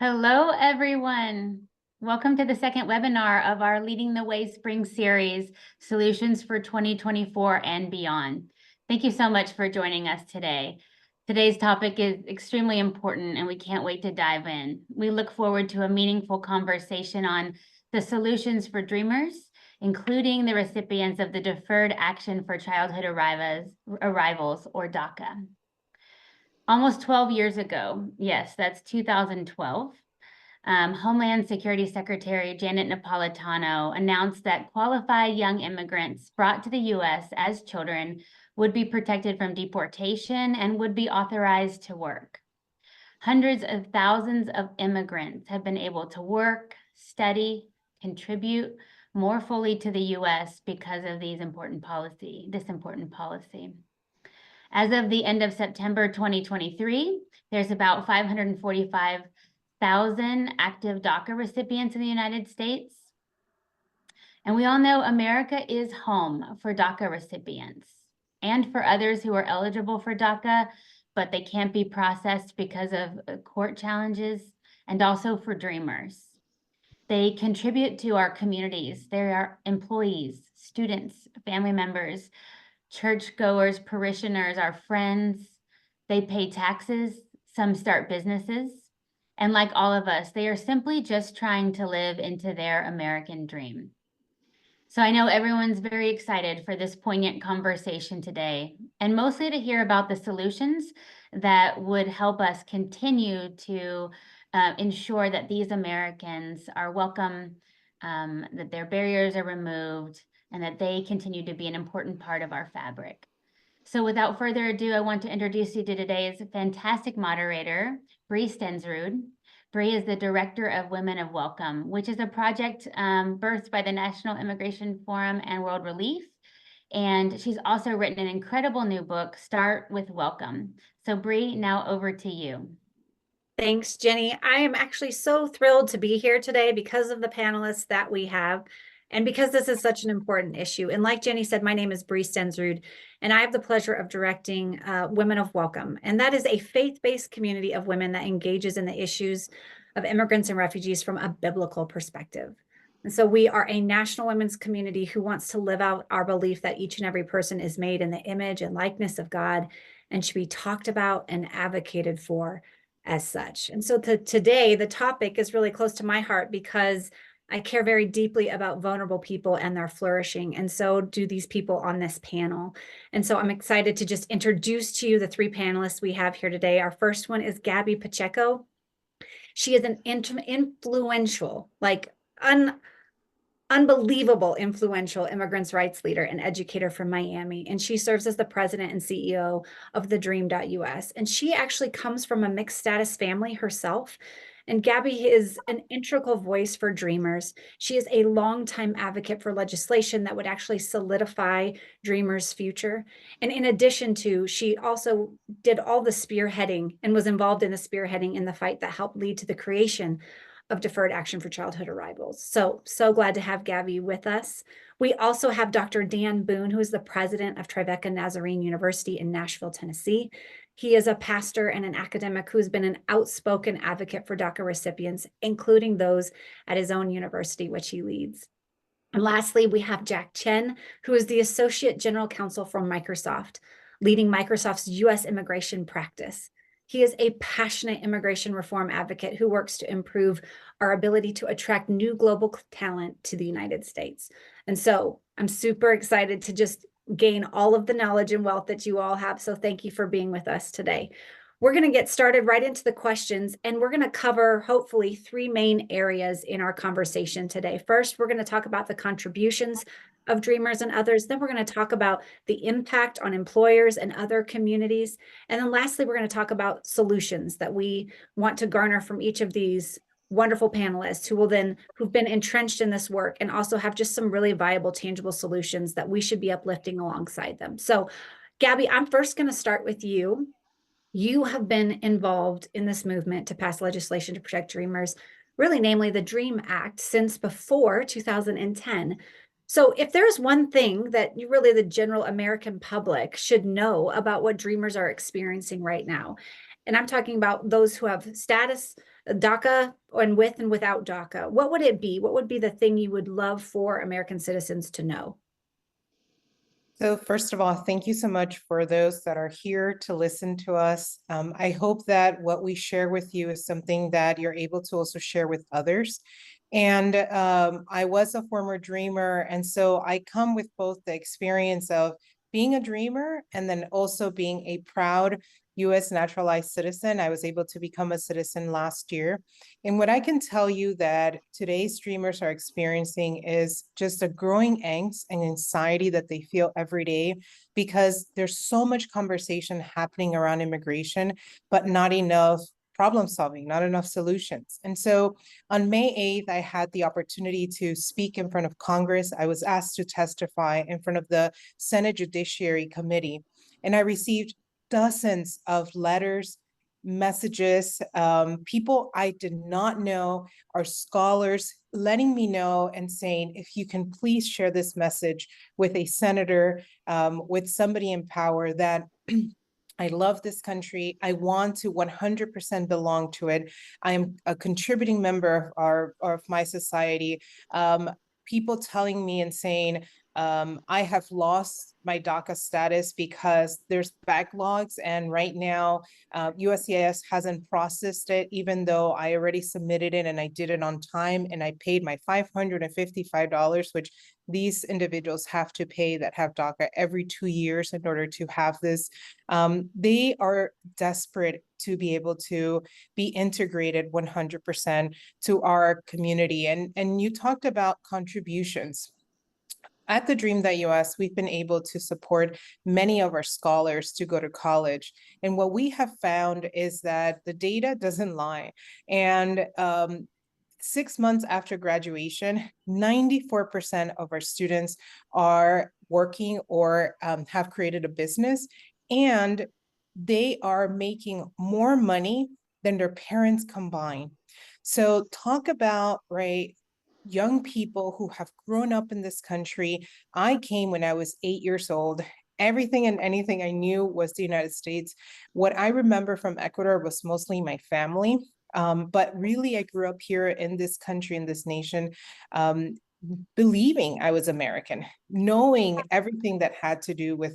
Hello, everyone. Welcome to the second webinar of our Leading the Way Spring Series, Solutions for 2024 and Beyond. Thank you so much for joining us today. Today's topic is extremely important and we can't wait to dive in. We look forward to a meaningful conversation on the solutions for dreamers, including the recipients of the Deferred Action for Childhood Arrivals, or DACA. Almost 12 years ago, yes, that's 2012, Homeland Security Secretary Janet Napolitano announced that qualified young immigrants brought to the U.S. as children would be protected from deportation and would be authorized to work. Hundreds of thousands of immigrants have been able to work, study, contribute more fully to the U.S. because of this important policy. As of the end of September 2023, there's about 545,000 active DACA recipients in the United States. And we all know America is home for DACA recipients and for others who are eligible for DACA, but they can't be processed because of court challenges, and also for dreamers. They contribute to our communities. They are employees, students, family members, churchgoers, parishioners, our friends. They pay taxes, some start businesses, and like all of us, they are simply just trying to live into their American dream. So I know everyone's very excited for this poignant conversation today, and mostly to hear about the solutions that would help us continue to ensure that these Americans are welcome, that their barriers are removed, and that they continue to be an important part of our fabric. So without further ado, I want to introduce you to today's fantastic moderator, Bree Stensrud. Bree is the Director of Women of Welcome, which is a project birthed by the National Immigration Forum and World Relief. And she's also written an incredible new book, Start with Welcome. So Bree, now over to you. Thanks, Jenny. I am actually so thrilled to be here today because of the panelists that we have, and because this is such an important issue. And like Jenny said, my name is Bree Stensrud, and I have the pleasure of directing Women of Welcome. And that is a faith-based community of women that engages in the issues of immigrants and refugees from a biblical perspective. And so we are a national women's community who wants to live out our belief that each and every person is made in the image and likeness of God and should be talked about and advocated for as such. And so today, the topic is really close to my heart because I care very deeply about vulnerable people and their flourishing. And so do these people on this panel. And so I'm excited to just introduce to you the three panelists we have here today. Our first one is Gaby Pacheco. She is an influential, unbelievable influential immigrants' rights leader and educator from Miami. And she serves as the president and CEO of the Dream.us. And she actually comes from a mixed status family herself. And Gaby is an integral voice for dreamers. She is a longtime advocate for legislation that would actually solidify dreamers' future. And in addition to, she also did all the spearheading and was involved in the spearheading in the fight that helped lead to the creation of Deferred Action for Childhood Arrivals. So glad to have Gaby with us. We also have Dr. Dan Boone, who is the president of Trevecca Nazarene University in Nashville, Tennessee. He is a pastor and an academic who's been an outspoken advocate for DACA recipients, including those at his own university, which he leads. And lastly, we have Chen, who is the Associate General Counsel from Microsoft, leading Microsoft's U.S. immigration practice. He is a passionate immigration reform advocate who works to improve our ability to attract new global talent to the United States. And so I'm super excited to just gain all of the knowledge and wealth that you all have. So thank you for being with us today. We're going to get started right into the questions, and we're going to cover hopefully three main areas in our conversation today. First, we're going to talk about the contributions of dreamers and others. Then we're going to talk about the impact on employers and other communities. And then lastly, we're going to talk about solutions that we want to garner from each of these wonderful panelists who've been entrenched in this work and also have just some really viable, tangible solutions that we should be uplifting alongside them. So Gaby, I'm first going to start with you. You have been involved in this movement to pass legislation to protect dreamers, really namely the DREAM Act, since before 2010. So if there's one thing that you really, the general American public should know about what Dreamers are experiencing right now, and I'm talking about those who have status, DACA, and with and without DACA, what would it be? What would be the thing you would love for American citizens to know? So first of all, thank you so much for those that are here to listen to us. I hope that what we share with you is something that you're able to also share with others. And I was a former dreamer, and so I come with both the experience of being a dreamer and then also being a proud US naturalized citizen. I was able to become a citizen last year. And what I can tell you that today's dreamers are experiencing is just a growing angst and anxiety that they feel every day because there's so much conversation happening around immigration, but not enough problem solving, not enough solutions. And so on May 8th, I had the opportunity to speak in front of Congress. I was asked to testify in front of the Senate Judiciary Committee, and I received dozens of letters, messages, people I did not know, are scholars letting me know and saying, if you can please share this message with a senator, with somebody in power, that I love this country. I want to 100% belong to it. I am a contributing member of my society. People telling me and saying, I have lost my DACA status because there's backlogs, and right now USCIS hasn't processed it, even though I already submitted it and I did it on time and I paid my $555, which these individuals have to pay that have DACA every 2 years in order to have this. They are desperate to be able to be integrated 100% to our community. And you talked about contributions. At the Dream.us, we've been able to support many of our scholars to go to college. And what we have found is that the data doesn't lie. And 6 months after graduation, 94% of our students are working or have created a business, and they are making more money than their parents combined. So talk about, right, young people who have grown up in this country. I came when I was 8 years old. Everything and anything I knew was the United States. What I remember from Ecuador was mostly my family. But really, I grew up here in this country, in this nation, believing I was American, knowing everything that had to do with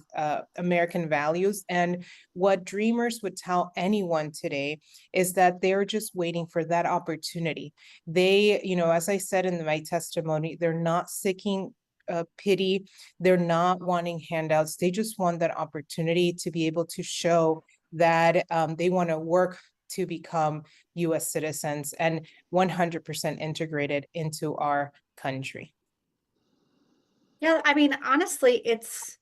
American values. And what dreamers would tell anyone today is that they're just waiting for that opportunity. They, as I said in my testimony, they're not seeking pity. They're not wanting handouts. They just want that opportunity to be able to show that they want to work to become US citizens and 100% integrated into our country. Yeah, I mean, honestly, it's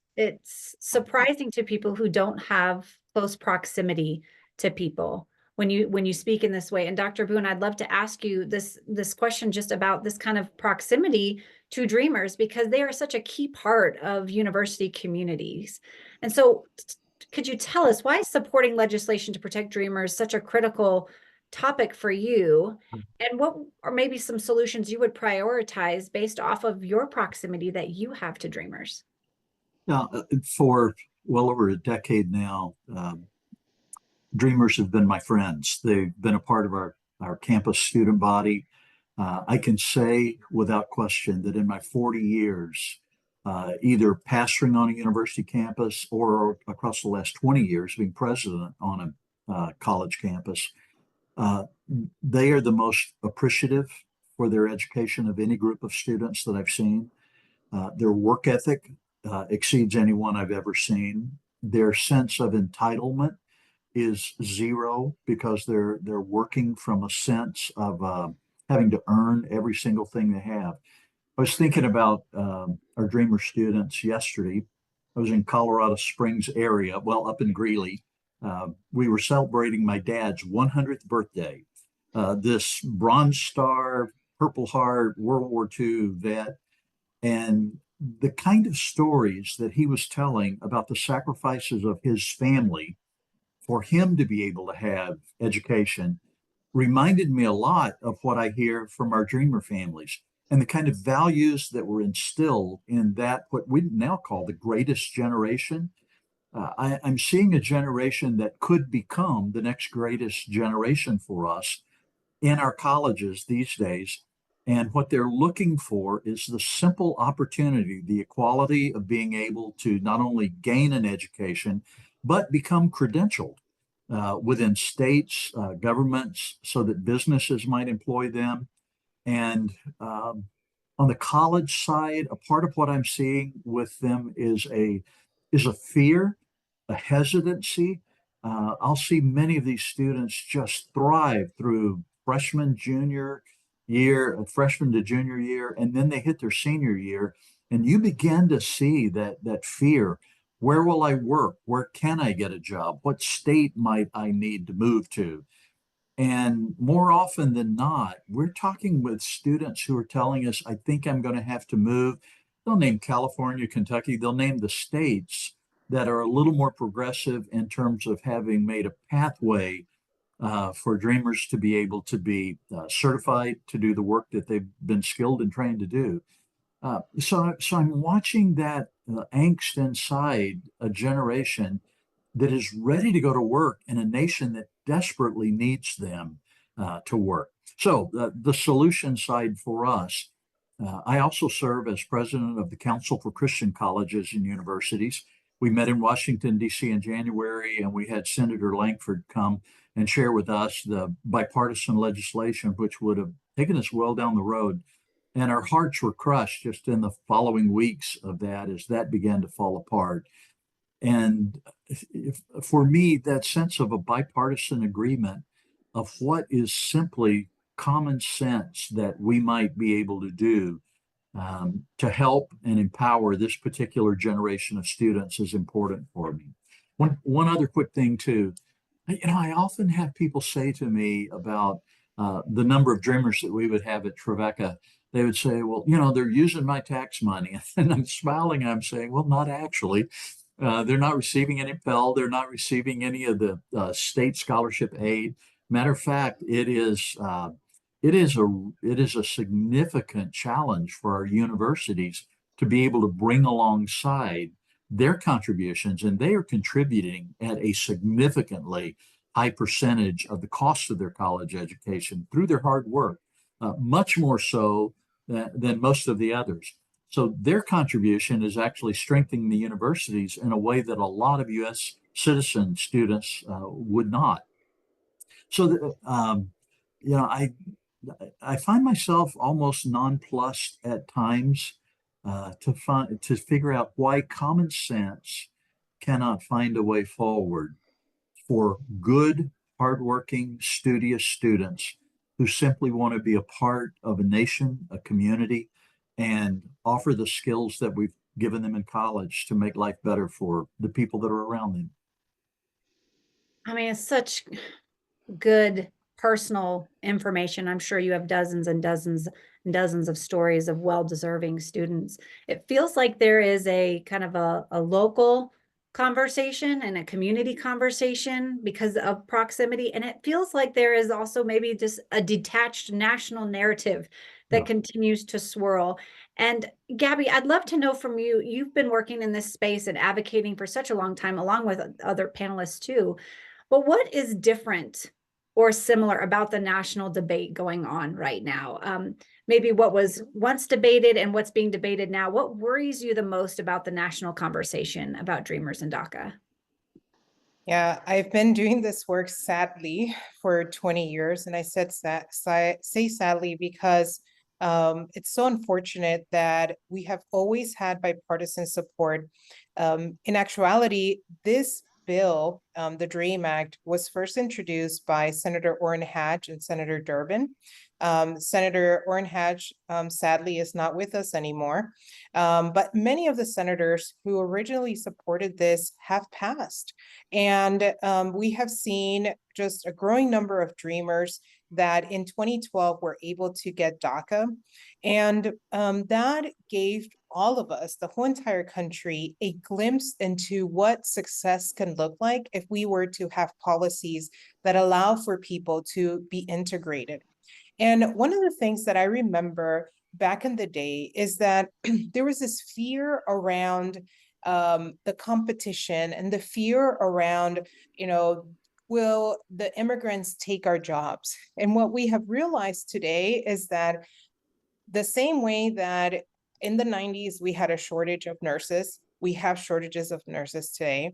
surprising to people who don't have close proximity to people when you speak in this way. And Dr. Boone, I'd love to ask you this question just about this kind of proximity to dreamers, because they are such a key part of university communities. And so could you tell us, why is supporting legislation to protect dreamers such a critical topic for you? And what are maybe some solutions you would prioritize based off of your proximity that you have to dreamers? Now, for well over a decade now, dreamers have been my friends. They've been a part of our campus student body. I can say without question that in my 40 years, either pastoring on a university campus or across the last 20 years being president on a college campus, they are the most appreciative for their education of any group of students that I've seen. Their work ethic exceeds anyone I've ever seen. Their sense of entitlement is zero because they're working from a sense of having to earn every single thing they have. I was thinking about our Dreamer students yesterday. I was in Colorado Springs area, well, up in Greeley. We were celebrating my dad's 100th birthday. This Bronze Star, Purple Heart, World War II vet, and the kind of stories that he was telling about the sacrifices of his family for him to be able to have education reminded me a lot of what I hear from our dreamer families. and the kind of values that were instilled in that, what we now call the greatest generation. I'm seeing a generation that could become the next greatest generation for us in our colleges these days. And what they're looking for is the simple opportunity, the equality of being able to not only gain an education, but become credentialed within states, governments, so that businesses might employ them. And on the college side, a part of what I'm seeing with them is a fear, a hesitancy. I'll see many of these students just thrive through freshman, junior year, freshman to junior year, and then they hit their senior year, and you begin to see that fear. Where will I work? Where can I get a job? What state might I need to move to? And more often than not, we're talking with students who are telling us, I think I'm going to have to move. They'll name California, Kentucky, they'll name the states that are a little more progressive in terms of having made a pathway for dreamers to be able to be certified to do the work that they've been skilled and trained to do. So I'm watching that angst inside a generation that is ready to go to work in a nation that desperately needs them to work. So the solution side for us, I also serve as president of the Council for Christian Colleges and Universities. We met in Washington, D.C. in January, and we had Senator Lankford come and share with us the bipartisan legislation, which would have taken us well down the road. And our hearts were crushed just in the following weeks of that as that began to fall apart. And for me, that sense of a bipartisan agreement of what is simply common sense that we might be able to do to help and empower this particular generation of students is important for me. One other quick thing too, I often have people say to me about the number of dreamers that we would have at Trevecca. They would say, well, they're using my tax money. And I'm smiling. I'm saying, well, not actually. They're not receiving any Pell. They're not receiving any of the state scholarship aid. Matter of fact, it is a significant challenge for our universities to be able to bring alongside their contributions, and they are contributing at a significantly high percentage of the cost of their college education through their hard work, much more so than most of the others. So their contribution is actually strengthening the universities in a way that a lot of U.S. citizen students would not. So, I find myself almost nonplussed at times to figure out why common sense cannot find a way forward for good, hardworking, studious students who simply want to be a part of a nation, a community, and offer the skills that we've given them in college to make life better for the people that are around them. I mean, it's such good personal information. I'm sure you have dozens and dozens and dozens of stories of well-deserving students. It feels like there is a kind of a local conversation and a community conversation because of proximity. And it feels like there is also maybe just a detached national narrative that continues to swirl. And Gaby, I'd love to know from you, you've been working in this space and advocating for such a long time, along with other panelists too. But what is different or similar about the national debate going on right now? Maybe what was once debated and what's being debated now. What worries you the most about the national conversation about Dreamers in DACA? Yeah, I've been doing this work sadly for 20 years. And I say sadly because it's so unfortunate that we have always had bipartisan support. In actuality, this bill, the DREAM Act, was first introduced by Senator Orrin Hatch and Senator Durbin. Senator Orrin Hatch sadly is not with us anymore, but many of the senators who originally supported this have passed. And we have seen just a growing number of dreamers that in 2012 were able to get DACA. And that gave all of us, the whole entire country, a glimpse into what success can look like if we were to have policies that allow for people to be integrated. And one of the things that I remember back in the day is that there was this fear around the competition and the fear around, will the immigrants take our jobs? And what we have realized today is that the same way that in the 90s we had a shortage of nurses, we have shortages of nurses today.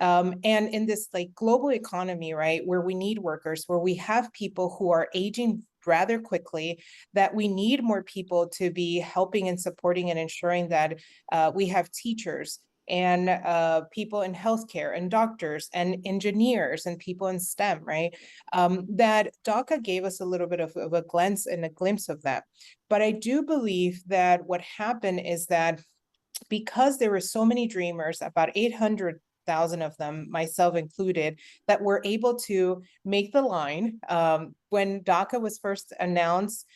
And in this like global economy, right, where we need workers, where we have people who are aging rather quickly, that we need more people to be helping and supporting and ensuring that we have teachers and people in healthcare and doctors and engineers and people in STEM, right? That DACA gave us a little bit of a glance and a glimpse of that. But I do believe that what happened is that because there were so many dreamers, about 800,000 of them, myself included, that were able to make the line. When DACA was first announced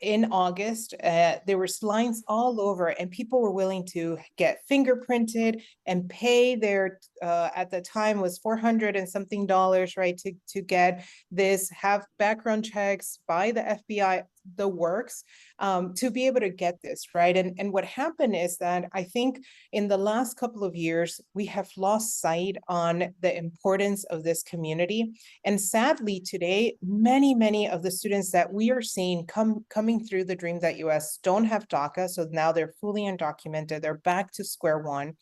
in August, there were lines all over, and people were willing to get fingerprinted and pay their, at the time was $400 and something, right, to get this, have background checks by the FBI, the works, to be able to get this, right? And what happened is that I think in the last couple of years, we have lost sight on the importance of this community. And sadly, today, many of the students that we are seeing coming through the Dream.us don't have DACA, so now they're fully undocumented. They're back to square one.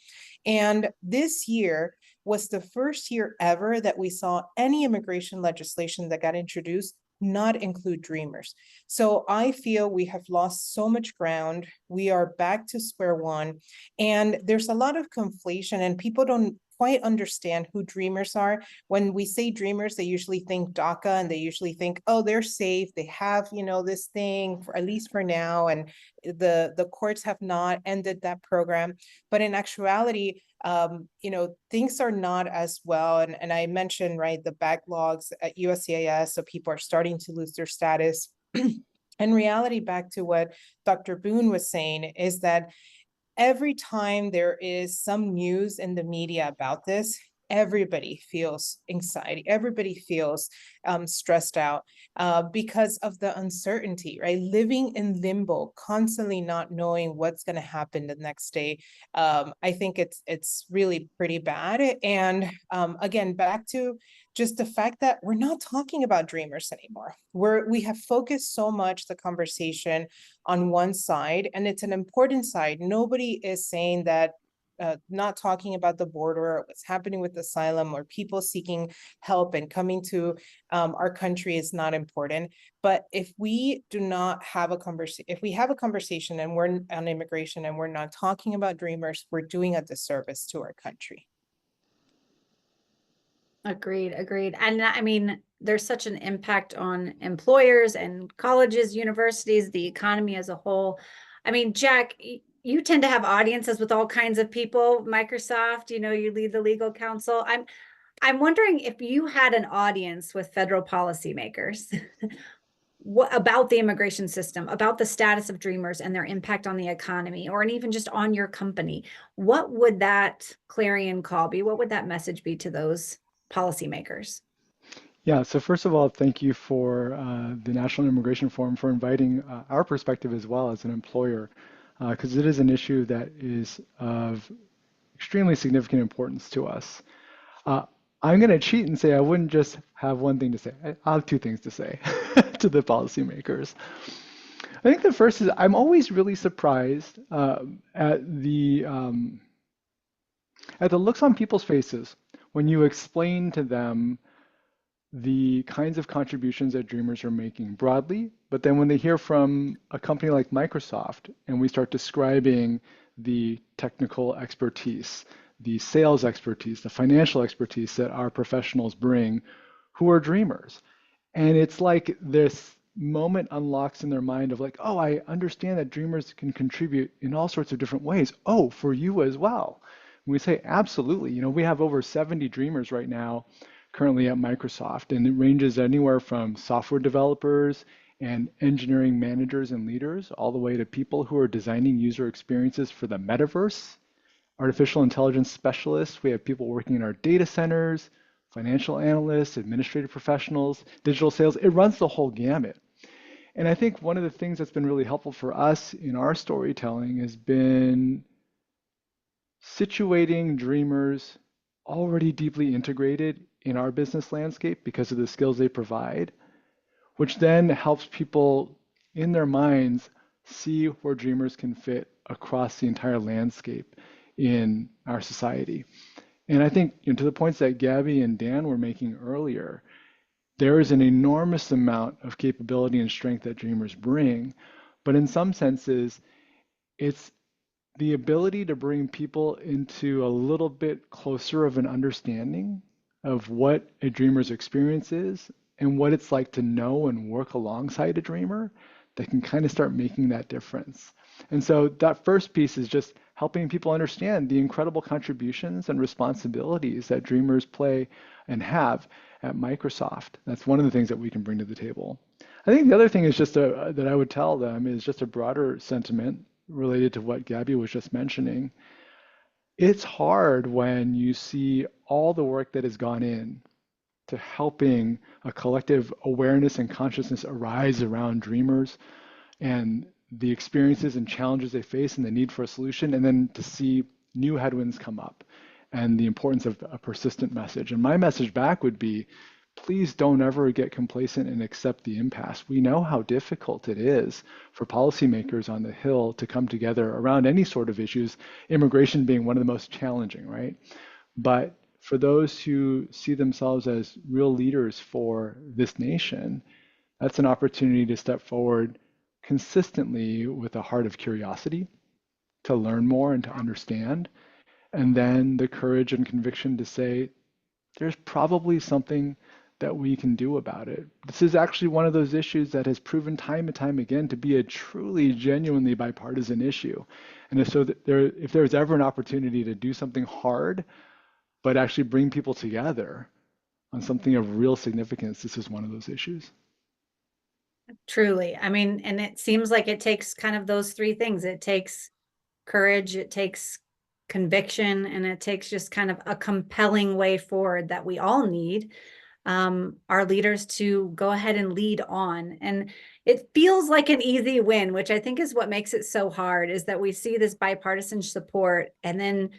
And this year was the first year ever that we saw any immigration legislation that got introduced not include dreamers. So I feel we have lost so much ground. We are back to square one. And there's a lot of conflation, and people don't quite understand who dreamers are. When we say dreamers, they usually think DACA, and they usually think, oh, they're safe. They have, this thing for at least for now. And the courts have not ended that program. But in actuality, things are not as well. And I mentioned, right, the backlogs at USCIS, so people are starting to lose their status. In reality, back to what Dr. Boone was saying, is that every time there is some news in the media about this, everybody feels anxiety. Everybody feels stressed out because of the uncertainty, right? Living in limbo, constantly not knowing what's going to happen the next day. I think it's really pretty bad. And again, back to just the fact that we're not talking about dreamers anymore. We have focused so much the conversation on one side, and it's an important side. Nobody is saying that not talking about the border, or what's happening with asylum, or people seeking help and coming to our country is not important. But if we do not have a conversation, if we have a conversation and we're on immigration and we're not talking about dreamers, we're doing a disservice to our country. Agreed. And I mean, there's such an impact on employers and colleges, universities, the economy as a whole. I mean, Jack, you tend to have audiences with all kinds of people. Microsoft, you lead the legal counsel. I'm wondering if you had an audience with federal policymakers what about the immigration system, about the status of dreamers and their impact on the economy, or even just on your company. What would that clarion call be? What would that message be to those policymakers? Yeah, so first of all, thank you for the National Immigration Forum for inviting our perspective as well as an employer, because it is an issue that is of extremely significant importance to us. I'm going to cheat and say I wouldn't just have one thing to say. I'll have two things to say to the policymakers. I think the first is I'm always really surprised at the looks on people's faces when you explain to them the kinds of contributions that dreamers are making broadly, but then when they hear from a company like Microsoft and we start describing the technical expertise, the sales expertise, the financial expertise that our professionals bring, who are dreamers. And it's like this moment unlocks in their mind of like, oh, I understand that dreamers can contribute in all sorts of different ways. Oh, for you as well. And we say, absolutely. We have over 70 dreamers right now currently at Microsoft, and it ranges anywhere from software developers and engineering managers and leaders all the way to people who are designing user experiences for the metaverse, artificial intelligence specialists. We have people working in our data centers, financial analysts, administrative professionals, digital sales. It runs the whole gamut. And I think one of the things that's been really helpful for us in our storytelling has been situating dreamers already deeply integrated in our business landscape because of the skills they provide, which then helps people in their minds see where dreamers can fit across the entire landscape in our society. And I think, to the points that Gaby and Dan were making earlier, there is an enormous amount of capability and strength that dreamers bring, but in some senses, it's the ability to bring people into a little bit closer of an understanding of what a dreamer's experience is and what it's like to know and work alongside a dreamer that can kind of start making that difference. And so that first piece is just helping people understand the incredible contributions and responsibilities that dreamers play and have at Microsoft. That's one of the things that we can bring to the table. I think the other thing is just that I would tell them is just a broader sentiment related to what Gaby was just mentioning. It's hard when you see all the work that has gone in to helping a collective awareness and consciousness arise around dreamers and the experiences and challenges they face and the need for a solution, and then to see new headwinds come up and the importance of a persistent message. And my message back would be, please don't ever get complacent and accept the impasse. We know how difficult it is for policymakers on the Hill to come together around any sort of issues, immigration being one of the most challenging, right? But for those who see themselves as real leaders for this nation, that's an opportunity to step forward consistently with a heart of curiosity, to learn more and to understand, and then the courage and conviction to say, there's probably something that we can do about it. This is actually one of those issues that has proven time and time again to be a truly, genuinely bipartisan issue. And if there's ever an opportunity to do something hard, but actually bring people together on something of real significance, this is one of those issues. Truly. I mean, and it seems like it takes kind of those three things. It takes courage, it takes conviction, and it takes just kind of a compelling way forward that we all need our leaders to go ahead and lead on. And it feels like an easy win, which I think is what makes it so hard, is that we see this bipartisan support and then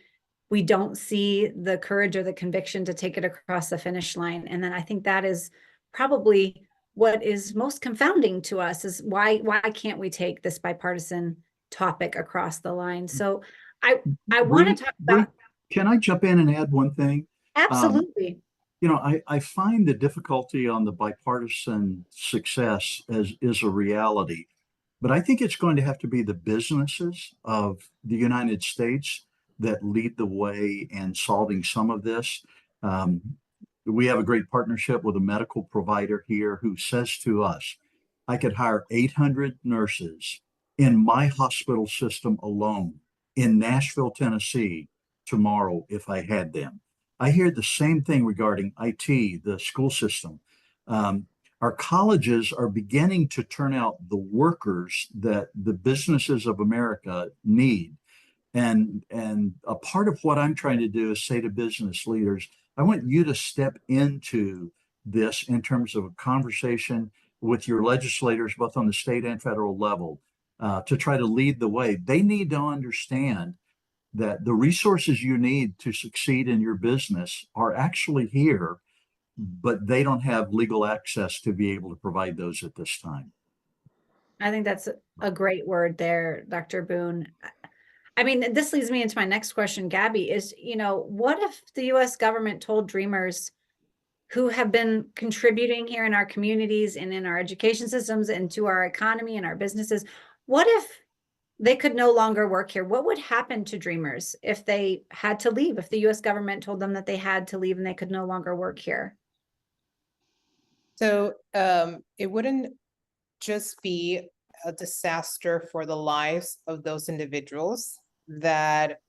we don't see the courage or the conviction to take it across the finish line. And then I think that is probably what is most confounding to us, is why can't we take this bipartisan topic across the line? So I want to talk about. Can I jump in and add one thing? Absolutely. I find the difficulty on the bipartisan success is a reality, but I think it's going to have to be the businesses of the United States that lead the way in solving some of this. We have a great partnership with a medical provider here who says to us, I could hire 800 nurses in my hospital system alone in Nashville, Tennessee tomorrow if I had them. I hear the same thing regarding IT, the school system. Our colleges are beginning to turn out the workers that the businesses of America need. And a part of what I'm trying to do is say to business leaders, I want you to step into this in terms of a conversation with your legislators, both on the state and federal level, to try to lead the way. They need to understand that the resources you need to succeed in your business are actually here, but they don't have legal access to be able to provide those at this time. I think that's a great word there, Dr. Boone. I mean, this leads me into my next question, Gaby, is, what if the US government told dreamers who have been contributing here in our communities and in our education systems and to our economy and our businesses, what if they could no longer work here? What would happen to dreamers if they had to leave, if the US government told them that they had to leave and they could no longer work here? So it wouldn't just be a disaster for the lives of those individuals that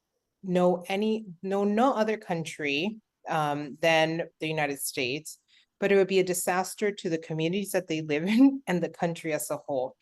no other country than the United States, but it would be a disaster to the communities that they live in and the country as a whole.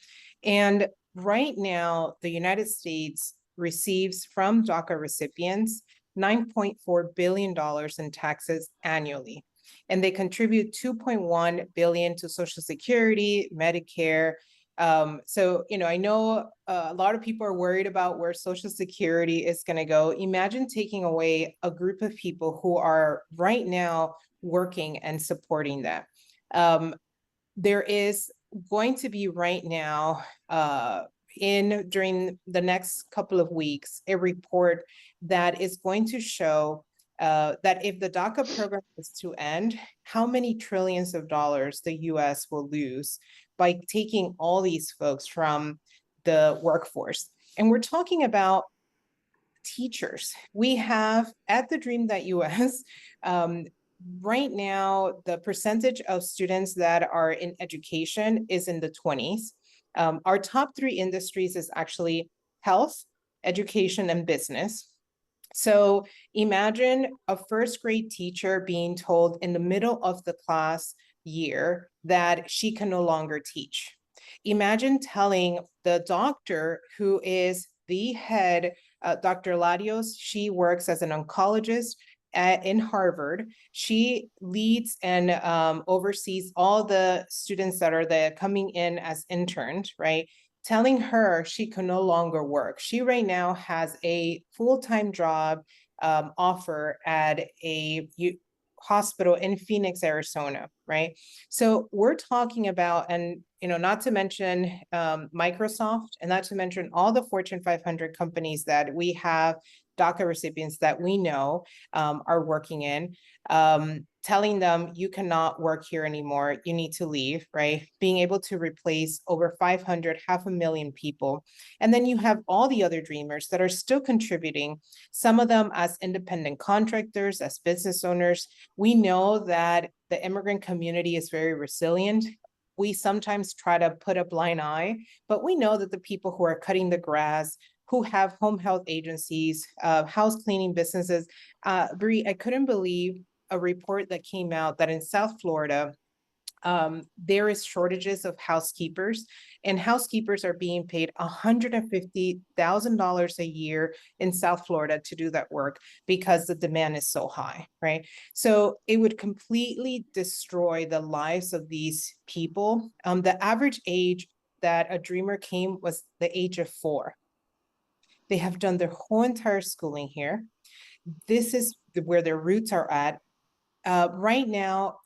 And right now, the United States receives from DACA recipients $9.4 billion in taxes annually. And they contribute $2.1 billion to Social Security, Medicare, So, I know a lot of people are worried about where Social Security is going to go. Imagine taking away a group of people who are right now working and supporting that. There is going to be right now, during the next couple of weeks, a report that is going to show that if the DACA program is to end, how many trillions of dollars the US will lose by taking all these folks from the workforce. And we're talking about teachers. We have at the Dream.us, right now, the percentage of students that are in education is in the 20s. Our top 3 industries is actually health, education, and business. So imagine a first grade teacher being told in the middle of the class year that she can no longer teach. Imagine telling the doctor who is the head, Dr. Larios, she works as an oncologist in Harvard. She leads and oversees all the students that are coming in as interns, right? Telling her she can no longer work. She right now has a full-time job offer at a hospital in Phoenix, Arizona, right? So we're talking about, and not to mention Microsoft, and not to mention all the Fortune 500 companies that we have DACA recipients that we know are working in, telling them you cannot work here anymore, you need to leave, right? Being able to replace over 500, 500,000 people. And then you have all the other dreamers that are still contributing, some of them as independent contractors, as business owners. We know that the immigrant community is very resilient. We sometimes try to put a blind eye, but we know that the people who are cutting the grass, who have home health agencies, house cleaning businesses. Bree, I couldn't believe a report that came out that in South Florida, there is shortages of housekeepers, and housekeepers are being paid $150,000 a year in South Florida to do that work because the demand is so high, right? So it would completely destroy the lives of these people. The average age that a dreamer came was the age of 4. They have done their whole entire schooling here. This is where their roots are at. Right now,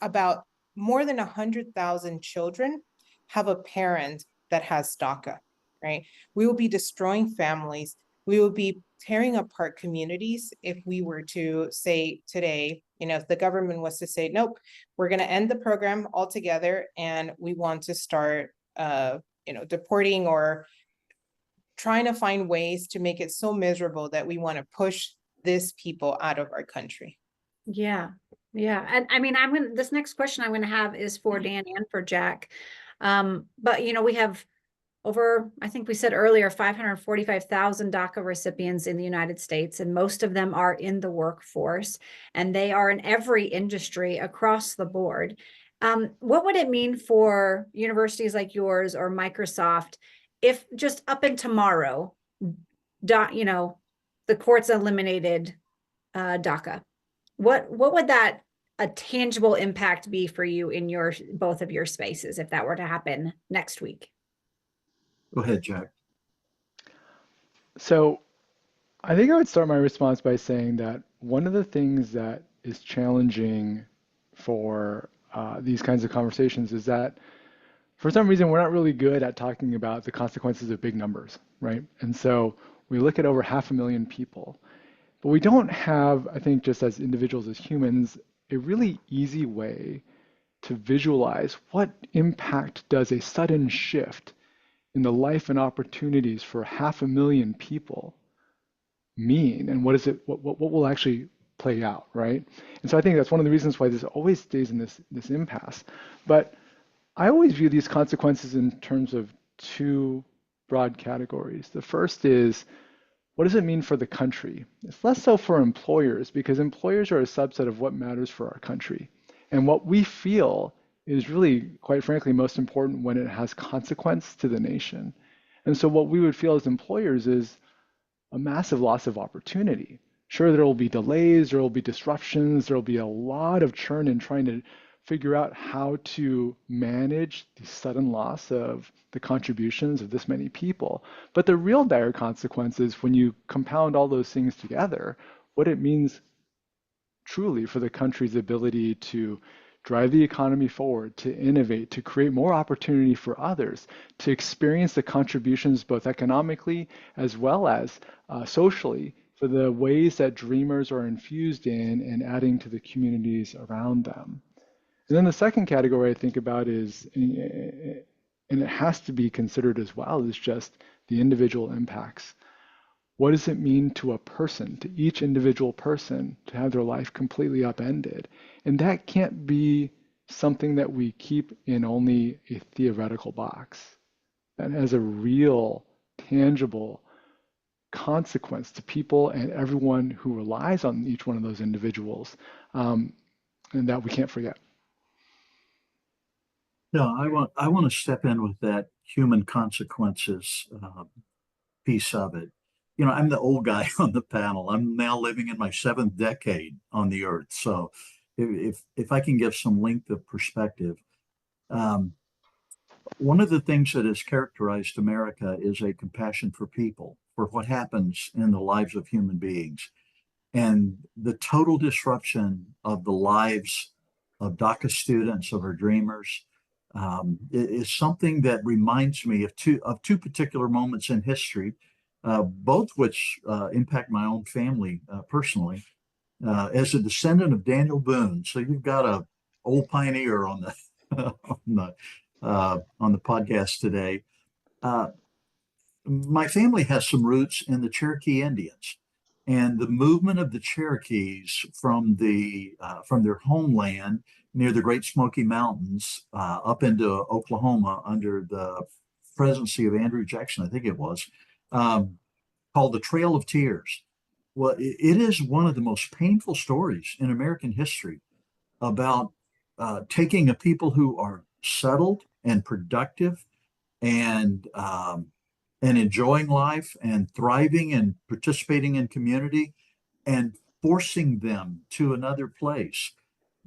about more than 100,000 children have a parent that has DACA, right? We will be destroying families. We will be tearing apart communities if we were to say today, if the government was to say, nope, we're going to end the program altogether and we want to start, deporting or trying to find ways to make it so miserable that we want to push these people out of our country. Yeah. Yeah. And I mean, this next question I'm going to have is for Dan and for Jack. But we have over, I think we said earlier, 545,000 DACA recipients in the United States, and most of them are in the workforce, and they are in every industry across the board. What would it mean for universities like yours or Microsoft if just up and tomorrow, the courts eliminated DACA? What would that a tangible impact be for you in both of your spaces if that were to happen next week? Go ahead, Jack. So I think I would start my response by saying that one of the things that is challenging for these kinds of conversations is that for some reason we're not really good at talking about the consequences of big numbers, right? And so we look at over 500,000 people, but we don't have, I think, just as individuals, as humans, a really easy way to visualize what impact does a sudden shift in the life and opportunities for 500,000 people mean, and what will actually play out, right? And so I think that's one of the reasons why this always stays in this impasse. But I always view these consequences in terms of two broad categories. The first is, what does it mean for the country? It's less so for employers, because employers are a subset of what matters for our country. And what we feel is really, quite frankly, most important when it has consequence to the nation. And so what we would feel as employers is a massive loss of opportunity. Sure, there will be delays, there will be disruptions, there will be a lot of churn in trying to figure out how to manage the sudden loss of the contributions of this many people. But the real dire consequences, when you compound all those things together, what it means truly for the country's ability to drive the economy forward, to innovate, to create more opportunity for others, to experience the contributions both economically as well as socially for the ways that dreamers are infused in and adding to the communities around them. And then the second category I think about is, and it has to be considered as well, is just the individual impacts. What does it mean to a person, to each individual person, to have their life completely upended? And that can't be something that we keep in only a theoretical box. That has a real, tangible consequence to people and everyone who relies on each one of those individuals, and that we can't forget. No, I want to step in with that human consequences piece of it. You know, I'm the old guy on the panel. I'm now living in my 7th decade on the earth. So if I can give some length of perspective, one of the things that has characterized America is a compassion for people, for what happens in the lives of human beings. And the total disruption of the lives of DACA students, of our dreamers, is something that reminds me of two particular moments in history, both which impact my own family personally. As a descendant of Daniel Boone, so you've got a old pioneer on the on the podcast today. My family has some roots in the Cherokee Indians, and the movement of the Cherokees from their homeland near the Great Smoky Mountains up into Oklahoma under the presidency of Andrew Jackson, I think it was, called the Trail of Tears. Well, it is one of the most painful stories in American history about taking a people who are settled and productive and enjoying life and thriving and participating in community and forcing them to another place.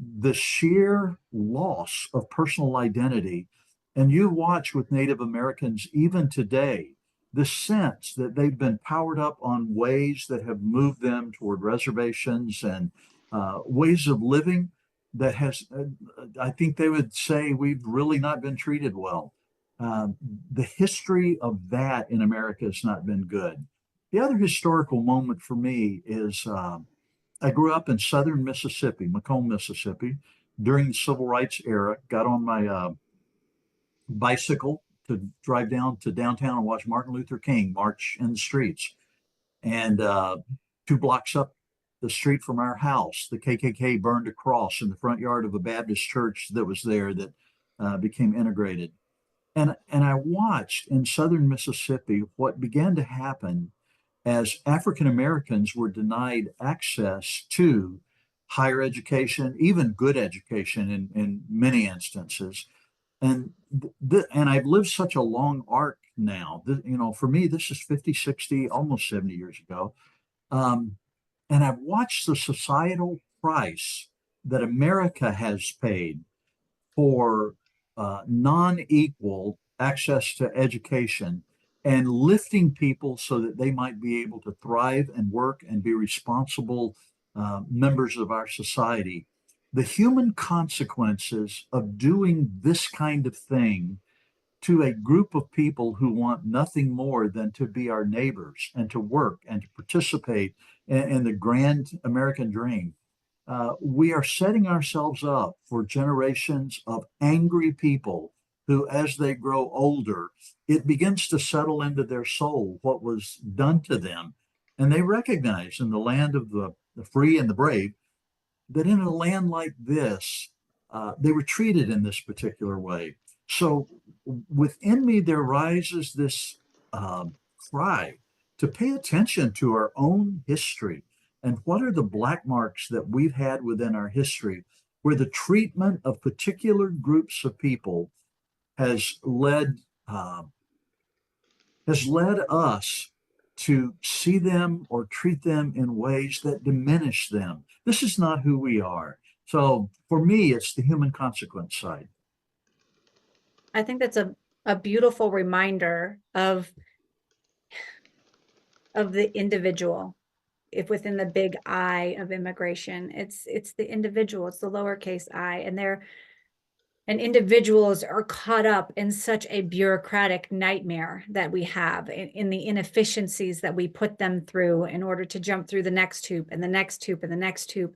The sheer loss of personal identity, and you watch with Native Americans even today, the sense that they've been powered up on ways that have moved them toward reservations and ways of living that has, I think they would say, we've really not been treated well. The history of that in America has not been good. The other historical moment for me is I grew up in southern Mississippi, Macomb, Mississippi, during the civil rights era. Got on my bicycle to drive down to downtown and watch Martin Luther King march in the streets. And 2 blocks up the street from our house, the KKK burned a cross in the front yard of a Baptist church that was there that became integrated. And I watched in southern Mississippi what began to happen as African Americans were denied access to higher education, even good education in many instances. And and I've lived such a long arc now. You know, for me, this is 50, 60, almost 70 years ago. And I've watched the societal price that America has paid for non-equal access to education and lifting people so that they might be able to thrive and work and be responsible members of our society. The human consequences of doing this kind of thing to a group of people who want nothing more than to be our neighbors and to work and to participate in the grand American dream. We are setting ourselves up for generations of angry people who, as they grow older, it begins to settle into their soul what was done to them. And they recognize in the land of the free and the brave that in a land like this, they were treated in this particular way. So within me, there rises this cry to pay attention to our own history and what are the black marks that we've had within our history where the treatment of particular groups of people has led us to see them or treat them in ways that diminish them. This is not who we are. So for me, it's the human consequence side. I think that's a beautiful reminder of the individual. If within the big I of immigration, it's the individual, it's the lowercase I, and individuals are caught up in such a bureaucratic nightmare that we have in the inefficiencies that we put them through in order to jump through the next hoop and the next hoop and the next hoop.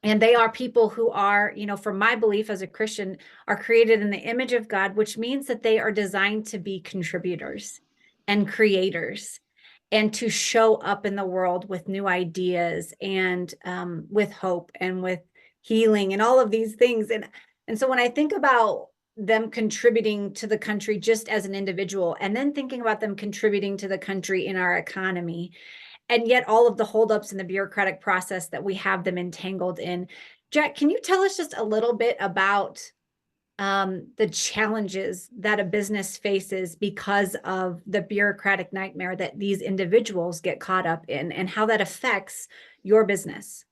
And they are people who are, from my belief as a Christian, are created in the image of God, which means that they are designed to be contributors and creators and to show up in the world with new ideas and with hope and with healing and all of these things. And so when I think about them contributing to the country just as an individual, and then thinking about them contributing to the country in our economy, and yet all of the holdups in the bureaucratic process that we have them entangled in. Jack, can you tell us just a little bit about the challenges that a business faces because of the bureaucratic nightmare that these individuals get caught up in, and how that affects your business?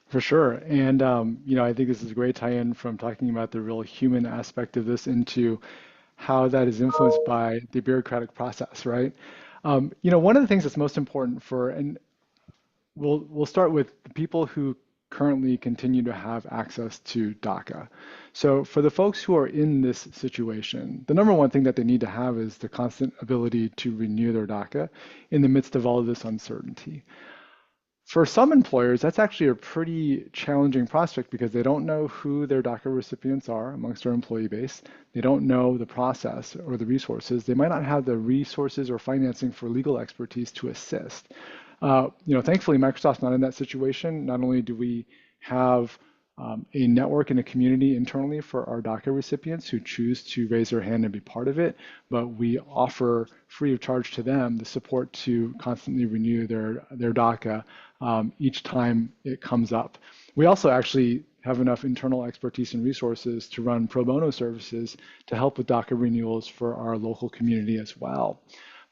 For sure. And, I think this is a great tie-in from talking about the real human aspect of this into how that is influenced by the bureaucratic process, right? One of the things that's most important and we'll start with the people who currently continue to have access to DACA. So for the folks who are in this situation, the number one thing that they need to have is the constant ability to renew their DACA in the midst of all of this uncertainty. For some employers, that's actually a pretty challenging prospect because they don't know who their DACA recipients are amongst their employee base. They don't know the process or the resources. They might not have the resources or financing for legal expertise to assist. Thankfully, Microsoft's not in that situation. Not only do we have a network and a community internally for our DACA recipients who choose to raise their hand and be part of it, but we offer free of charge to them the support to constantly renew their DACA each time it comes up. We also actually have enough internal expertise and resources to run pro bono services to help with DACA renewals for our local community as well.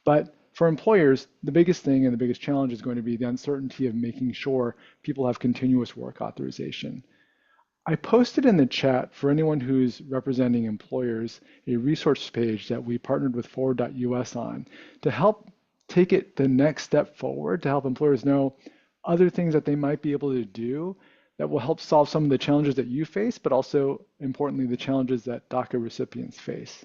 But for employers, the biggest thing and the biggest challenge is going to be the uncertainty of making sure people have continuous work authorization. I posted in the chat for anyone who's representing employers a resource page that we partnered with Forward.us on to help take it the next step forward, to help employers know other things that they might be able to do that will help solve some of the challenges that you face, but also importantly, the challenges that DACA recipients face.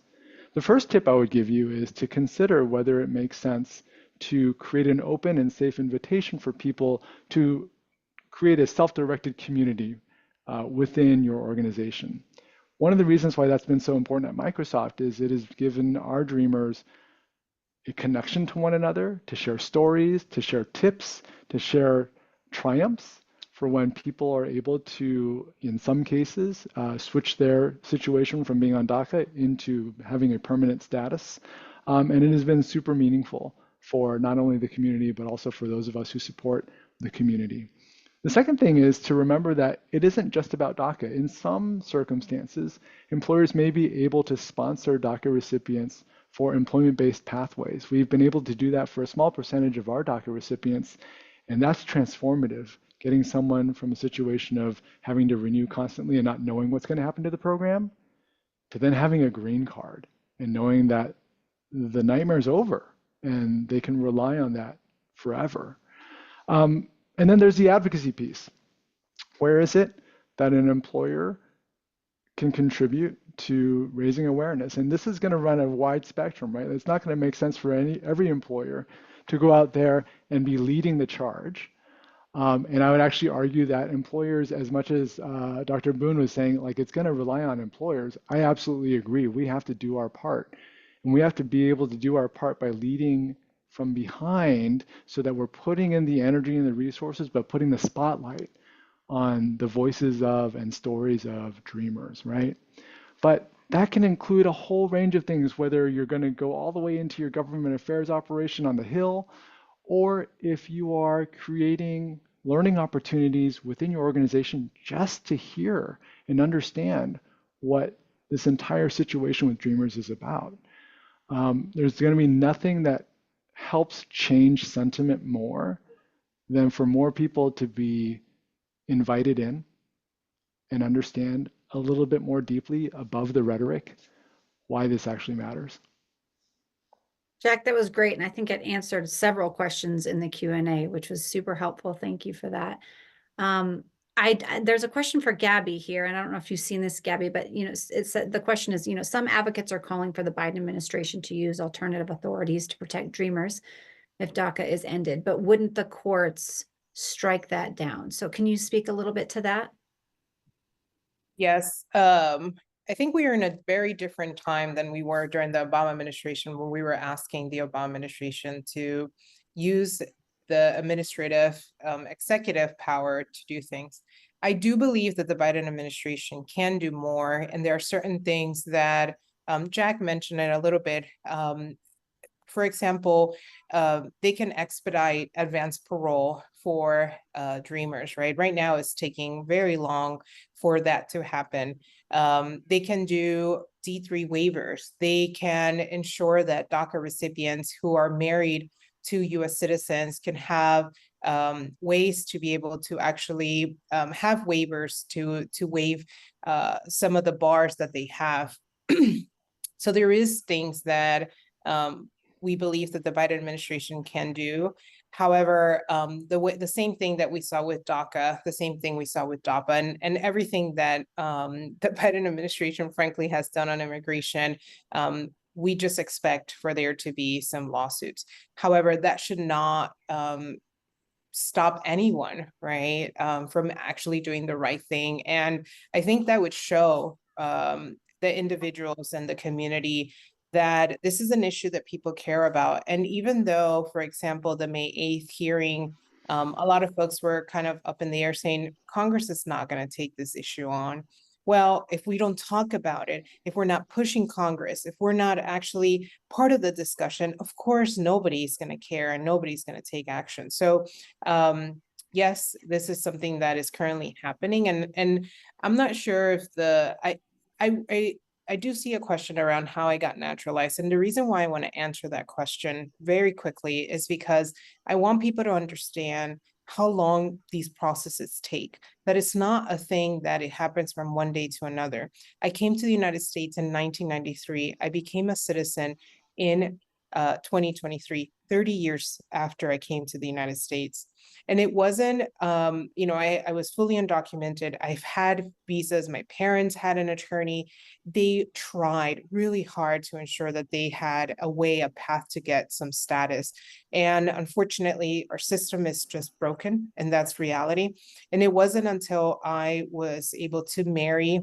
The first tip I would give you is to consider whether it makes sense to create an open and safe invitation for people to create a self-directed community within your organization. One of the reasons why that's been so important at Microsoft is it has given our dreamers a connection to one another, to share stories, to share tips, to share triumphs for when people are able to, in some cases, switch their situation from being on DACA into having a permanent status. And it has been super meaningful for not only the community, but also for those of us who support the community. The second thing is to remember that it isn't just about DACA. In some circumstances, employers may be able to sponsor DACA recipients for employment-based pathways. We've been able to do that for a small percentage of our DACA recipients, and that's transformative. Getting someone from a situation of having to renew constantly and not knowing what's going to happen to the program to then having a green card and knowing that the nightmare's over and they can rely on that forever. And then there's the advocacy piece. Where is it that an employer can contribute to raising awareness? And this is going to run a wide spectrum, right? It's not going to make sense for every employer to go out there and be leading the charge. And I would actually argue that employers, as much as Dr. Boone was saying, like it's going to rely on employers, I absolutely agree. We have to do our part. And we have to be able to do our part by leading from behind so that we're putting in the energy and the resources, but putting the spotlight on the voices of and stories of dreamers, right? But that can include a whole range of things, whether you're going to go all the way into your government affairs operation on the Hill, or if you are creating learning opportunities within your organization just to hear and understand what this entire situation with Dreamers is about. There's going to be nothing that helps change sentiment more than for more people to be invited in, and understand a little bit more deeply above the rhetoric why this actually matters. Jack, that was great. And I think it answered several questions in the Q&A, which was super helpful. Thank you for that. There's a question for Gaby here, and I don't know if you've seen this, Gaby, but the question is, some advocates are calling for the Biden administration to use alternative authorities to protect Dreamers if DACA is ended, but wouldn't the courts strike that down? So can you speak a little bit to that? Yes, I think we are in a very different time than we were during the Obama administration, when we were asking the Obama administration to use the administrative, executive power to do things. I do believe that the Biden administration can do more, and there are certain things that Jack mentioned it a little bit. For example, they can expedite advanced parole for Dreamers, right? Right now, it's taking very long for that to happen. They can do D3 waivers. They can ensure that DACA recipients who are married to US citizens can have ways to be able to actually have waivers to waive some of the bars that they have. So there is things that we believe that the Biden administration can do. However, the same thing that we saw with DACA, the same thing we saw with DAPA, and everything that the Biden administration, frankly, has done on immigration, we just expect for there to be some lawsuits. However, that should not stop anyone, right, from actually doing the right thing. And I think that would show the individuals and the community that this is an issue that people care about. And even though, for example, the May 8th hearing, a lot of folks were kind of up in the air saying Congress is not going to take this issue on. Well, if we don't talk about it, if we're not pushing Congress, if we're not actually part of the discussion, of course, nobody's going to care and nobody's going to take action. So yes, this is something that is currently happening. And I'm not sure if I do see a question around how I got naturalized. And the reason why I want to answer that question very quickly is because I want people to understand how long these processes take, that it's not a thing that it happens from one day to another. I came to the United States in 1993. I became a citizen in 2023, 30 years after I came to the United States. And it wasn't, I was fully undocumented. I've had visas. My parents had an attorney. They tried really hard to ensure that they had a path to get some status. And unfortunately, our system is just broken, and that's reality. And it wasn't until I was able to marry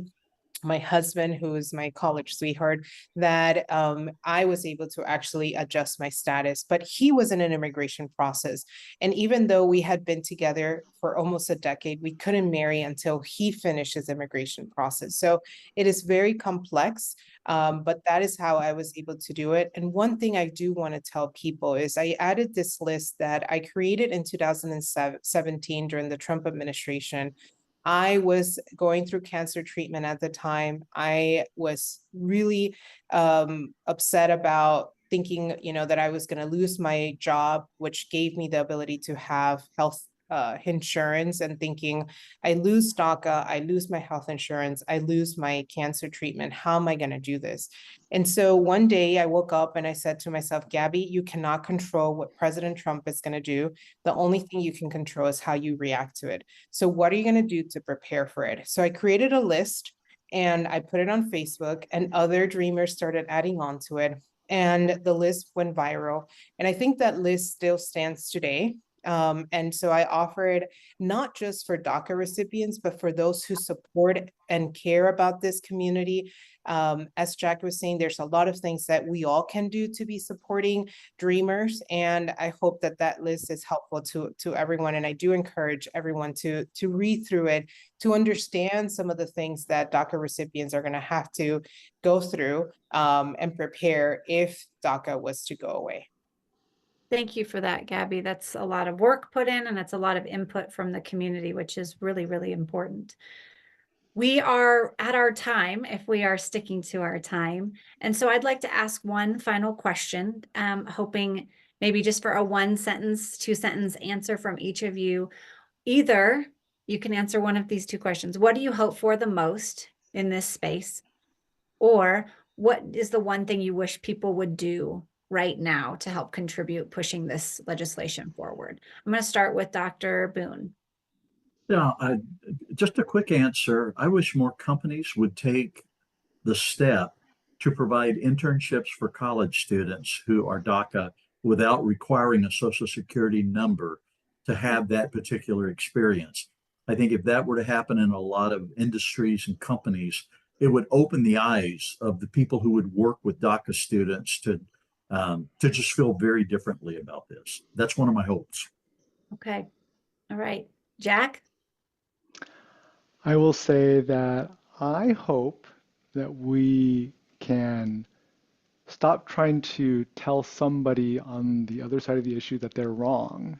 my husband, who is my college sweetheart, that I was able to actually adjust my status. But he was in an immigration process. And even though we had been together for almost a decade, we couldn't marry until he finished his immigration process. So it is very complex, but that is how I was able to do it. And one thing I do want to tell people is I added this list that I created in 2017 during the Trump administration. I was going through cancer treatment at the time. I was really upset about thinking, that I was going to lose my job, which gave me the ability to have health insurance, and thinking, I lose DACA, I lose my health insurance, I lose my cancer treatment. How am I going to do this? And so one day I woke up and I said to myself, Gaby, you cannot control what President Trump is going to do. The only thing you can control is how you react to it. So what are you going to do to prepare for it? So I created a list and I put it on Facebook, and other Dreamers started adding on to it. And the list went viral. And I think that list still stands today. And so I offered not just for DACA recipients, but for those who support and care about this community. As Jack was saying, there's a lot of things that we all can do to be supporting Dreamers. And I hope that that list is helpful to everyone. And I do encourage everyone to read through it, to understand some of the things that DACA recipients are going to have to go through and prepare if DACA was to go away. Thank you for that, Gaby. That's a lot of work put in, and it's a lot of input from the community, which is really, really important. We are at our time, if we are sticking to our time. And so I'd like to ask one final question, hoping maybe just for a 1-sentence, 2-sentence answer from each of you. Either You can answer one of these two questions. What do you hope for the most in this space? Or what is the one thing you wish people would do right now to help contribute pushing this legislation forward? I'm going to start with Dr. Boone. Yeah, just a quick answer. I wish more companies would take the step to provide internships for college students who are DACA without requiring a Social Security number to have that particular experience. I think if that were to happen in a lot of industries and companies, it would open the eyes of the people who would work with DACA students to just feel very differently about this. That's one of my hopes. Okay. All right. Jack? I will say that I hope that we can stop trying to tell somebody on the other side of the issue that they're wrong,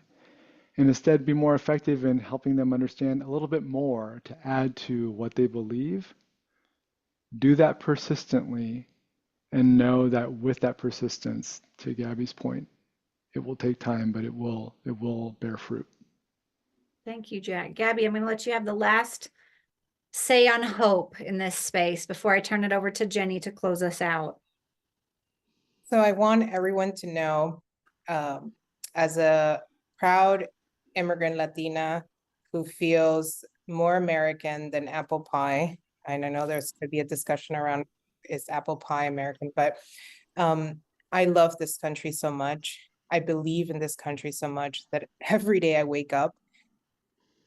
and instead be more effective in helping them understand a little bit more to add to what they believe. Do that persistently, and know that with that persistence, to Gabby's point, it will take time, but it will bear fruit. Thank you, Jack. Gaby, I'm going to let you have the last say on hope in this space before I turn it over to Jenny to close us out. So I want everyone to know, as a proud immigrant Latina who feels more American than apple pie, and I know there's could be a discussion around is apple pie American, but I love this country so much. I believe in this country so much that every day I wake up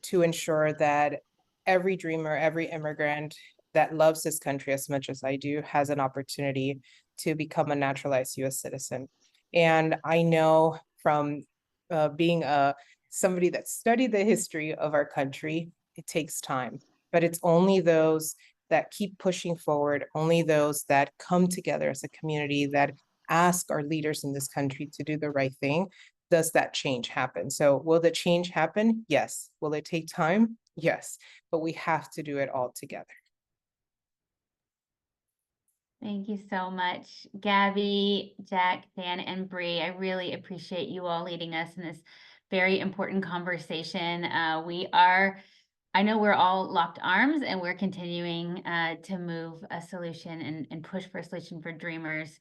to ensure that every dreamer, every immigrant that loves this country as much as I do has an opportunity to become a naturalized US citizen. And I know from being somebody that studied the history of our country, it takes time, but it's only those that keep pushing forward, only those that come together as a community that ask our leaders in this country to do the right thing, does that change happen? So will the change happen? Yes. Will it take time? Yes. But we have to do it all together. Thank you so much, Gaby, Jack, Dan, and Bree. I really appreciate you all leading us in this very important conversation. I know we're all locked arms and we're continuing to move a solution and push for a solution for dreamers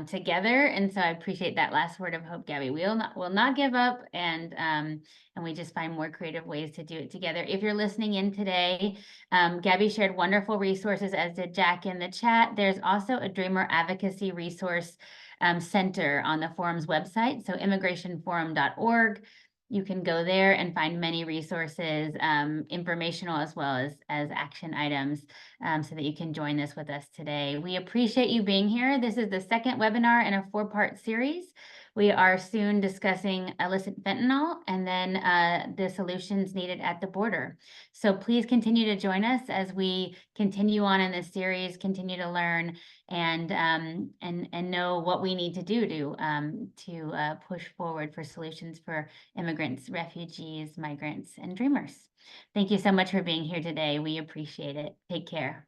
together. And so I appreciate that last word of hope, Gaby. We'll not give up, and we just find more creative ways to do it together. If you're listening in today, Gaby shared wonderful resources, as did Jack in the chat. There's also a Dreamer Advocacy Resource Center on the forum's website, so immigrationforum.org. You can go there and find many resources, informational as well as action items, so that you can join this with us today. We appreciate you being here. This is the second webinar in a 4-part series. We are soon discussing illicit fentanyl and then the solutions needed at the border. So please continue to join us as we continue on in this series, continue to learn and know what we need to do to push forward for solutions for immigrants, refugees, migrants, and dreamers. Thank you so much for being here today. We appreciate it. Take care.